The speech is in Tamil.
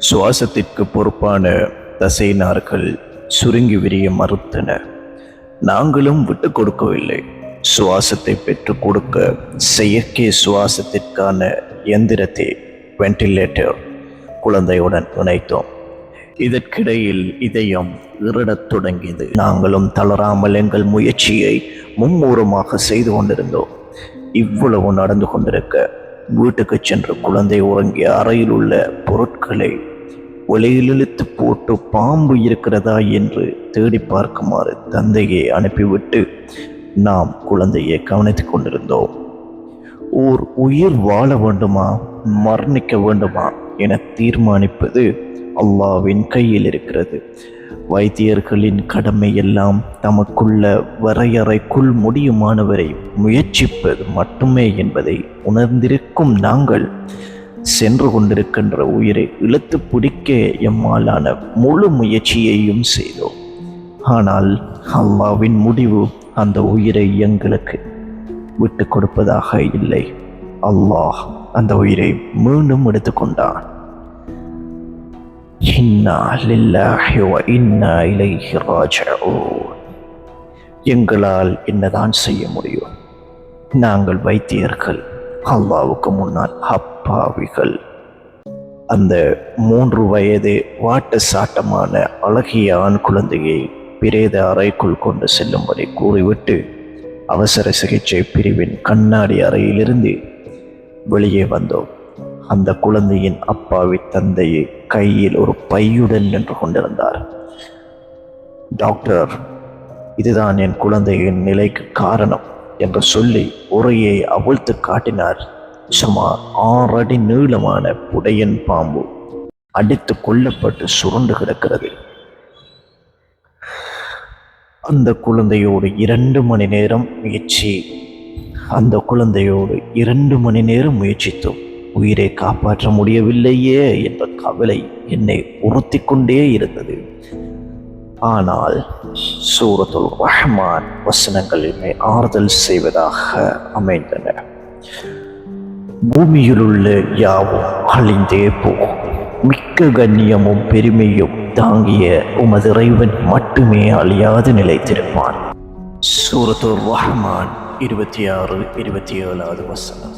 சுவாசத்திற்கு பொறுப்பான தசை நார்கள் சுருங்கி விரிய மறுத்தன. நாங்களும் விட்டு கொடுக்கவில்லை. சுவாசத்தை பெற்றுக் கொடுக்க செயற்கை சுவாசத்திற்கான எந்திரத்தை வென்டிலேட்டர் குழந்தையுடன் இணைத்தோம். இதற்கிடையில் இதயம் இறடத் தொடங்கியது. நாங்களும் தளராமல் எங்கள் முயற்சியை மும்முரமாக செய்து கொண்டிருந்தோம். இவ்வளவு நடந்து கொண்டிருக்க வீட்டுக்கு சென்று குழந்தை உறங்கிய அறையில் உள்ள பொருட்களை ஒலையில் இழுத்து போட்டு பாம்பு இருக்கிறதா என்று தேடி பார்க்குமாறு தந்தையை அனுப்பிவிட்டு நாம் குழந்தையை கவனித்துக் கொண்டிருந்தோம். ஓர் உயிர் வாழ வேண்டுமா மரணிக்க வேண்டுமா என தீர்மானிப்பது அல்லாஹ்வின் கையில் இருக்கிறது. வைத்தியர்களின் கடமை எல்லாம் தமக்குள்ள வரையறைக்குள் முடியுமானவரை முயற்சிப்பது மட்டுமே என்பதை உணர்ந்திருக்கும் நாங்கள் சென்று கொண்டிருக்கின்ற உயிரை இழுத்து பிடிக்க எம்மாலான முழு முயற்சியையும் செய்தோம். ஆனால் அல்லாஹ்வின் முடிவு அந்த உயிரை எங்களுக்கு விட்டு கொடுப்பதாக இல்லை. அல்லாஹ் அந்த உயிரை மீண்டும் எடுத்துக்கொண்டான். இன்னா லில்லாஹி வ இன்னா இலைஹி ராஜிஊன். எங்களால் என்னதான் செய்ய முடியும்? நாங்கள் வைத்தியர்கள், அல்லாஹ்வுக்கு முன்னால் அப்பாவிகள். அந்த 3 வயது வாட்ட சாட்டமான அழகிய ஆண் குழந்தையை பிரேத அறைக்குள் கொண்டு செல்லும்படி கூறிவிட்டு அவசர சிகிச்சை பிரிவின் கண்ணாடி அறையிலிருந்து வெளியே வந்தோம். அந்த குழந்தையின் அப்பாவி தந்தையை கையில் ஒரு பையுடன் நின்று கொண்டிருந்தார். டாக்டர், இதுதான் என் குழந்தையின் நிலைக்கு காரணம் என்று சொல்லி உரையை அவிழ்த்து காட்டினார். சுமார் 6 அடி நீளமான புடையன் பாம்பு அடித்து கொல்லப்பட்டு சுருண்டு கிடக்கிறது. அந்த குழந்தையோடு 2 மணி நேரம் முயற்சித்தோம். உயிரை காப்பாற்ற முடியவில்லையே என்ற கவலை என்னை உறுத்தி கொண்டே இருந்தது. ஆனால் சூரத்துல் ரஹ்மான் வசனங்கள் என்னை ஆறுதல் செய்வதாக அமைந்தன. பூமியில் உள்ள யாவும் அழிந்தே போகும். மிக்க கண்ணியமும் பெருமையும் தாங்கிய உமது இறைவன் மட்டுமே அழியாது நிலைத்திருப்பான். சூரத்துல் ரஹ்மான் 26-27 வசனம்.